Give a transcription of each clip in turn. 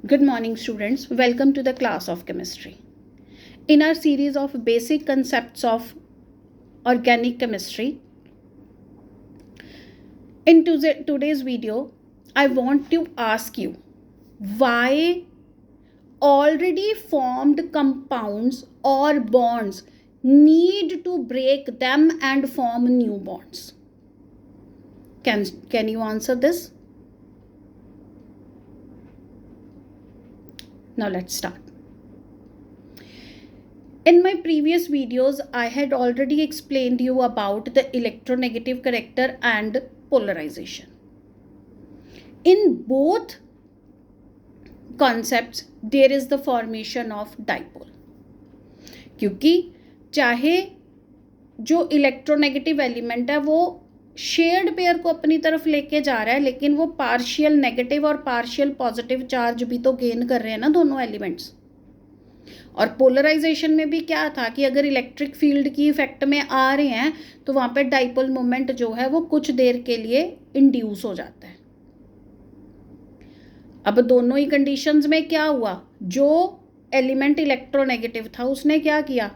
Good morning, students. Welcome to the class of chemistry. In our series of basic concepts of organic chemistry, in today's video, I want to ask you why already formed compounds or bonds need to break them and form new bonds. Can you answer this? Now let's start. In my previous videos, I had already explained you about the electronegative character and polarization. In both concepts, there is the formation of dipole. क्योंकि चाहे जो electronegative element है वो shared pair को अपनी तरफ लेके जा रहा है, लेकिन वो पार्शियल नेगेटिव और पार्शियल पॉजिटिव चार्ज भी तो गेन कर रहे हैं ना दोनों एलिमेंट्स। और पोलराइजेशन में भी क्या था कि अगर इलेक्ट्रिक फील्ड की इफेक्ट में आ रहे हैं तो वहां पे डाइपोल मोमेंट जो है वो कुछ देर के लिए इंड्यूस हो जाता है। अब दोनों ही कंडीशंस में क्या हुआ, जो एलिमेंट इलेक्ट्रोनेगेटिव था उसने क्या किया,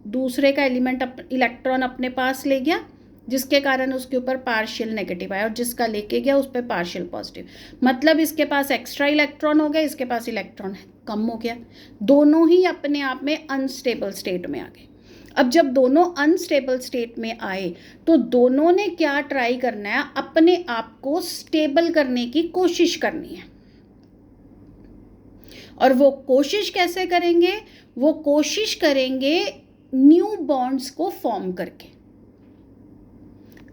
दूसरे का एलिमेंट इलेक्ट्रॉन अपने पास ले गया, जिसके कारण उसके ऊपर पार्शियल नेगेटिव आया, और जिसका लेके गया उस पर पार्शियल पॉजिटिव। मतलब इसके पास एक्स्ट्रा इलेक्ट्रॉन हो गया, इसके पास इलेक्ट्रॉन कम हो गया। दोनों ही अपने आप में अनस्टेबल स्टेट में आ गए। अब जब दोनों अनस्टेबल स्टेट में आए तो दोनों ने क्या ट्राई करना है, अपने आप को स्टेबल करने की कोशिश करनी है। और वो कोशिश कैसे करेंगे, वो कोशिश करेंगे न्यू बॉन्ड्स को फॉर्म करके,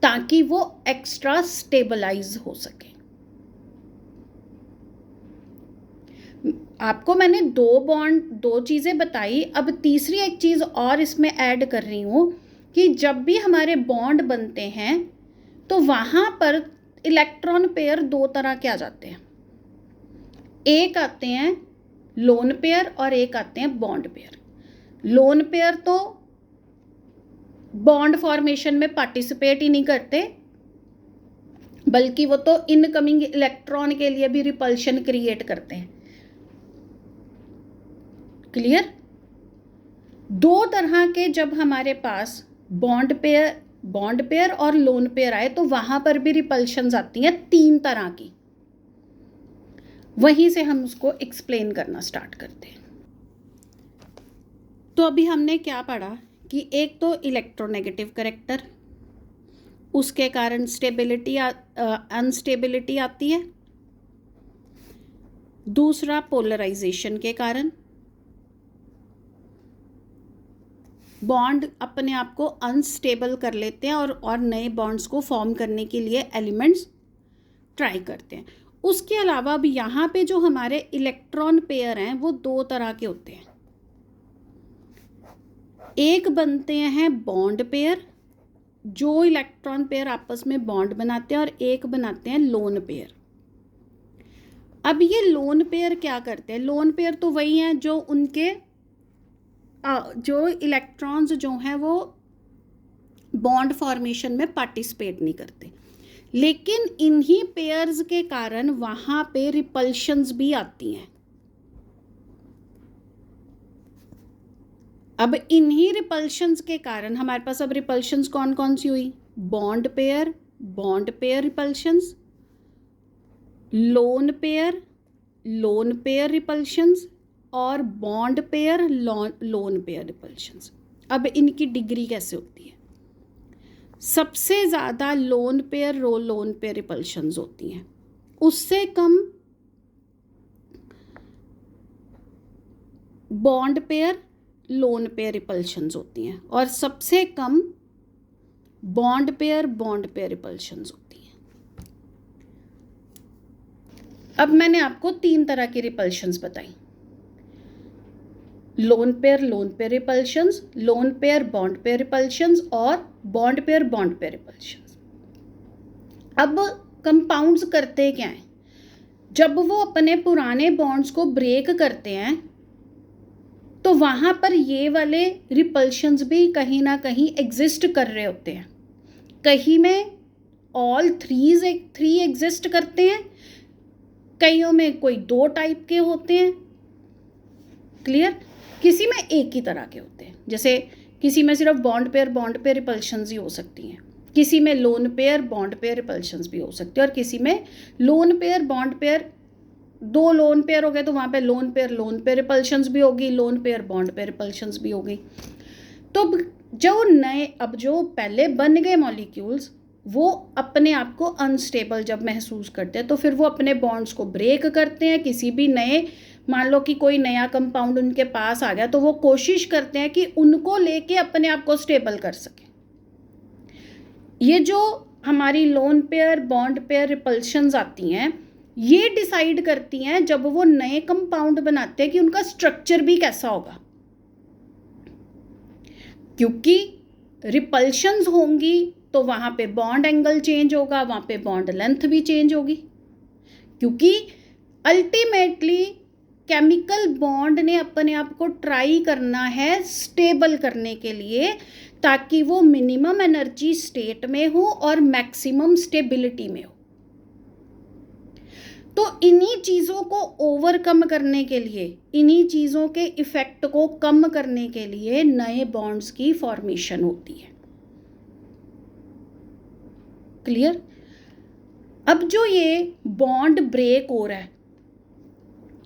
ताकि वो एक्स्ट्रा स्टेबलाइज हो सके। आपको मैंने दो चीजें बताई, अब तीसरी एक चीज और इसमें ऐड कर रही हूं कि जब भी हमारे बॉन्ड बनते हैं तो वहां पर इलेक्ट्रॉन पेयर दो तरह के आ जाते हैं। एक आते हैं लोन पेयर और एक आते हैं बॉन्ड पेयर। लोन पेयर तो बॉन्ड फॉर्मेशन में पार्टिसिपेट ही नहीं करते, बल्कि वो तो इनकमिंग इलेक्ट्रॉन के लिए भी रिपल्शन क्रिएट करते हैं। क्लियर? दो तरह के जब हमारे पास बॉन्ड पेयर और लोन पेयर आए तो वहां पर भी रिपल्शंस आती हैं, तीन तरह की। वहीं से हम उसको एक्सप्लेन करना स्टार्ट करते हैं। तो अभी हमने क्या पढ़ा कि एक तो इलेक्ट्रोनेगेटिव करेक्टर, उसके कारण स्टेबिलिटी अनस्टेबिलिटी आती है। दूसरा पोलराइजेशन के कारण बॉन्ड अपने आप को अनस्टेबल कर लेते हैं और नए बॉन्ड्स को फॉर्म करने के लिए एलिमेंट्स ट्राई करते हैं। उसके अलावा भी यहाँ पे जो हमारे इलेक्ट्रॉन पेयर हैं वो दो तरह के होते हैं। एक बनते हैं बॉन्ड पेयर, जो इलेक्ट्रॉन पेयर आपस में बॉन्ड बनाते हैं, और एक बनाते हैं लोन पेयर। अब ये लोन पेयर क्या करते हैं, लोन पेयर तो वही हैं जो उनके जो इलेक्ट्रॉन्स जो हैं वो बॉन्ड फॉर्मेशन में पार्टिसिपेट नहीं करते, लेकिन इन्हीं पेयर्स के कारण वहां पे रिपल्शंस भी आती हैं। अब इन्हीं रिपल्शंस के कारण हमारे पास अब रिपल्शंस कौन कौन सी हुई, bond pair repulsions, lone pair repulsions, और bond pair lone pair repulsions. अब इनकी डिग्री कैसे होती है, सबसे ज़्यादा लोन पेयर रिपल्शंस होती हैं, उससे कम bond pair lone pair repulsions होती हैं, और सबसे कम बॉन्ड पेयर रिपल्शंस होती हैं। अब मैंने आपको तीन तरह की रिपल्शंस बताई, loan pair repulsions, lone pair repulsions, और बॉन्ड पेयर रिपल्शंस। अब कंपाउंड्स करते क्या हैं, जब वो अपने पुराने बॉन्ड्स को ब्रेक करते हैं तो वहां पर ये वाले रिपल्शंस भी कहीं ना कहीं एग्जिस्ट कर रहे होते हैं। कहीं में ऑल थ्री एग्जिस्ट करते हैं, कईयों में कोई 2 टाइप के होते हैं, क्लियर, किसी में एक ही तरह के होते हैं। जैसे किसी में सिर्फ बॉन्ड पेयर रिपल्शंस ही हो सकती हैं, किसी में lone pair bond pair repulsions भी हो सकती है, और किसी में lone pair bond pair, 2 lone pair हो गए तो वहाँ पे लोन पेयर रिपल्शंस भी होगी, lone pair bond pair repulsions भी होगी। तो अब जो पहले बन गए मॉलिक्यूल्स वो अपने आप को अनस्टेबल जब महसूस करते हैं तो फिर वो अपने बॉन्ड्स को ब्रेक करते हैं। किसी भी नए, मान लो कि कोई नया कंपाउंड उनके पास आ गया तो वो कोशिश करते हैं कि उनको लेके अपने आप को स्टेबल कर सके। ये जो हमारी lone pair bond pair repulsions आती हैं, ये डिसाइड करती हैं जब वो नए कंपाउंड बनाते हैं कि उनका स्ट्रक्चर भी कैसा होगा, क्योंकि रिपल्शंस होंगी तो वहाँ पे बॉन्ड एंगल चेंज होगा, वहाँ पे बॉन्ड लेंथ भी चेंज होगी, क्योंकि अल्टीमेटली केमिकल बॉन्ड ने अपने आप को ट्राई करना है स्टेबल करने के लिए, ताकि वो मिनिमम एनर्जी स्टेट में हो और मैक्सिमम स्टेबिलिटी में हो। तो इन्हीं चीज़ों को ओवरकम करने के लिए, इन्हीं चीज़ों के इफ़ेक्ट को कम करने के लिए नए बॉन्ड्स की फॉर्मेशन होती है। क्लियर? अब जो ये बॉन्ड ब्रेक हो रहा है,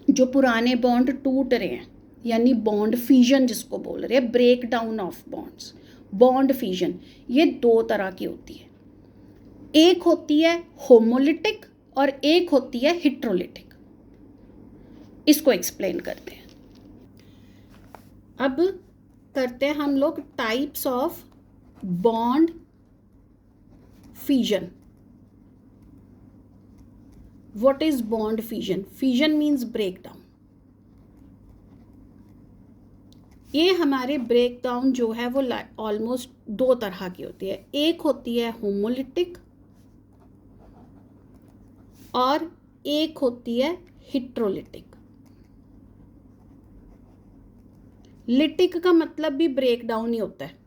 जो पुराने बॉन्ड टूट रहे हैं, यानी बॉन्ड फिजन जिसको बोल रहे हैं, break down of bonds, bond fission, ये 2 तरह की होती है। एक होती है होमोलिटिक और एक होती है हिट्रोलिटिक। इसको एक्सप्लेन करते हैं। अब करते हैं हम लोग types of bond fission. What is bond fission? Fission means breakdown. ये हमारे ब्रेकडाउन जो है वो ऑलमोस्ट 2 तरह की होती है। एक होती है होमोलिटिक और एक होती है हिट्रोलिटिक। लिटिक का मतलब भी ब्रेकडाउन ही होता है।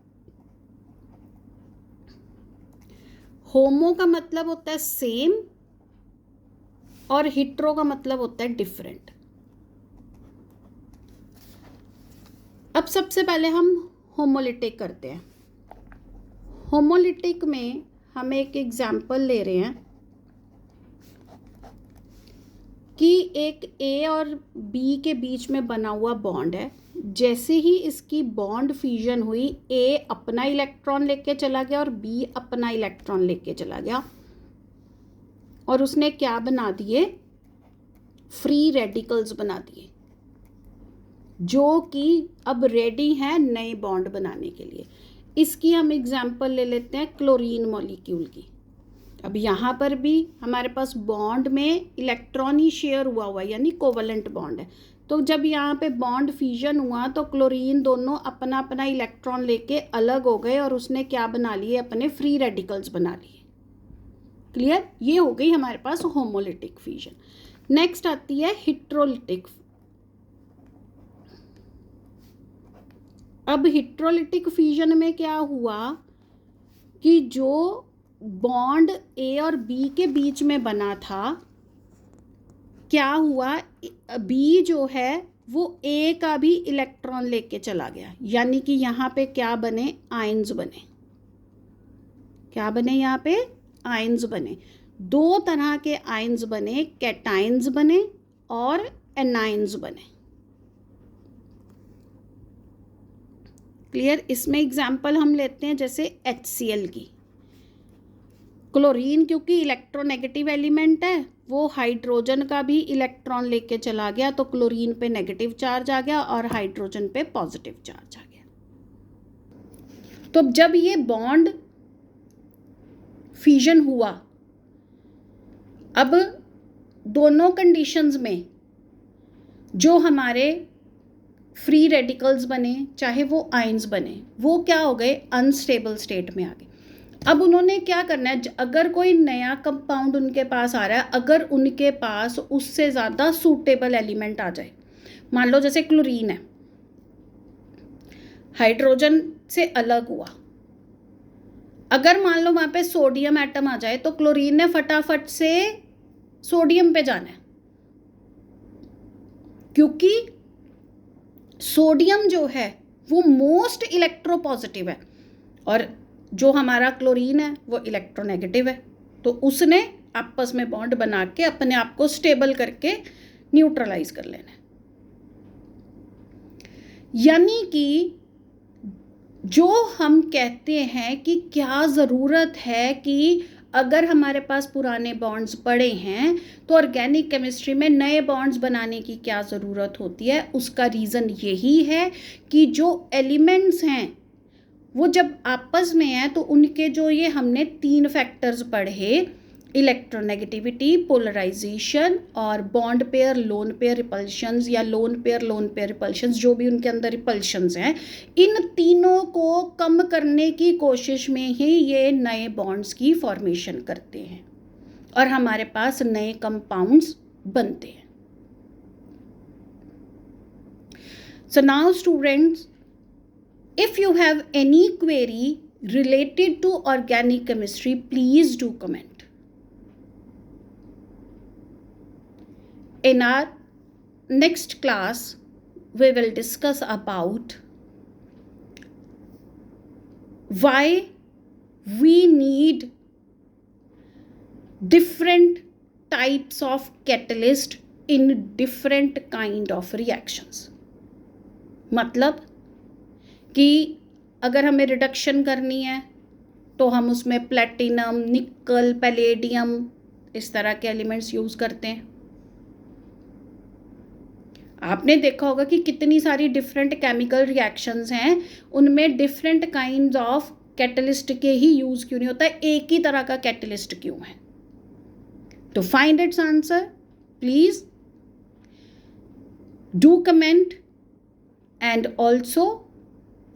होमो का मतलब होता है सेम और हिट्रो का मतलब होता है डिफरेंट। अब सबसे पहले हम होमोलिटिक करते हैं। होमोलिटिक में हम एक एग्जाम्पल ले रहे हैं कि एक ए और बी के बीच में बना हुआ बॉन्ड है। जैसे ही इसकी बॉन्ड फ्यूजन हुई, ए अपना इलेक्ट्रॉन लेके चला गया और बी अपना इलेक्ट्रॉन लेके चला गया, और उसने क्या बना दिए? फ्री रेडिकल्स बना दिए, जो कि अब रेडी हैं नए बॉन्ड बनाने के लिए। इसकी हम एग्जाम्पल ले लेते हैं क्लोरीन मॉलिक्यूल की। अब यहाँ पर भी हमारे पास बॉन्ड में इलेक्ट्रॉन ही शेयर हुआ है, यानी कोवलेंट बॉन्ड है। तो जब यहाँ पे बॉन्ड फ्यूजन हुआ तो क्लोरीन दोनों अपना अपना इलेक्ट्रॉन लेके अलग हो गए और उसने क्या बना लिए? अपने फ्री रेडिकल्स बना लिए। क्लियर? ये हो गई हमारे पास होमोलिटिक फ्यूजन। नेक्स्ट आती है हिट्रोलिटिक। अब हिट्रोलिटिक फ्यूजन में क्या हुआ कि जो बॉन्ड ए और बी के बीच में बना था, क्या हुआ? बी जो है वो ए का भी इलेक्ट्रॉन लेके चला गया, यानी कि यहाँ पे क्या बने? आयंस बने। क्या बने? यहाँ पे आयंस बने। 2 तरह के आयंस बने, कैटायंस बने और एनायंस बने। क्लियर? इसमें एग्जाम्पल हम लेते हैं जैसे HCl की। क्लोरीन क्योंकि इलेक्ट्रोनेगेटिव एलिमेंट है, वो हाइड्रोजन का भी इलेक्ट्रॉन लेके चला गया, तो क्लोरीन पे नेगेटिव चार्ज आ गया और हाइड्रोजन पे पॉजिटिव चार्ज आ गया। तो जब ये बॉन्ड फ्यूजन हुआ, अब दोनों कंडीशंस में जो हमारे फ्री रेडिकल्स बने, चाहे वो आयंस बने, वो क्या हो गए? अनस्टेबल स्टेट में आ गए। अब उन्होंने क्या करना है? अगर कोई नया कंपाउंड उनके पास आ रहा है, अगर उनके पास उससे ज़्यादा सूटेबल एलिमेंट आ जाए, मान लो जैसे क्लोरीन है, हाइड्रोजन से अलग हुआ, अगर मान लो वहाँ पे सोडियम एटम आ जाए तो क्लोरीन ने फटाफट से सोडियम पे जाना है, क्योंकि सोडियम जो है वो मोस्ट इलेक्ट्रोपॉजिटिव है और जो हमारा क्लोरीन है वो इलेक्ट्रोनेगेटिव है। तो उसने आपस में बॉन्ड बना के अपने आप को स्टेबल करके न्यूट्रलाइज कर लेना है। यानी कि जो हम कहते हैं कि क्या ज़रूरत है कि अगर हमारे पास पुराने बॉन्ड्स पड़े हैं तो ऑर्गेनिक केमिस्ट्री में नए बॉन्ड्स बनाने की क्या ज़रूरत होती है, उसका रीज़न यही है कि जो एलिमेंट्स हैं वो जब आपस में हैं तो उनके जो ये हमने 3 फैक्टर्स पढ़े, इलेक्ट्रोनेगेटिविटी, पोलराइजेशन और bond pair lone pair repulsions या लोन पेयर रिपल्शंस, जो भी उनके अंदर रिपल्शंस हैं, इन तीनों को कम करने की कोशिश में ही ये नए बॉन्ड्स की फॉर्मेशन करते हैं और हमारे पास नए कंपाउंड्स बनते हैं। So now students, if you have any query related to organic chemistry, please do comment. In our next class, we will discuss about why we need different types of catalyst in different kind of reactions. मतलब कि अगर हमें reduction करनी है तो हम उसमें platinum, निकल, पैलेडियम इस तरह के एलिमेंट्स यूज़ करते हैं। आपने देखा होगा कि कितनी सारी डिफरेंट केमिकल रिएक्शंस हैं, उनमें डिफरेंट काइंड्स ऑफ कैटलिस्ट के ही यूज़ क्यों नहीं होता है, एक ही तरह का कैटलिस्ट क्यों है? तो find its answer, please do comment and also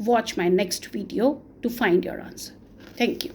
watch my next video to find your answer. Thank you.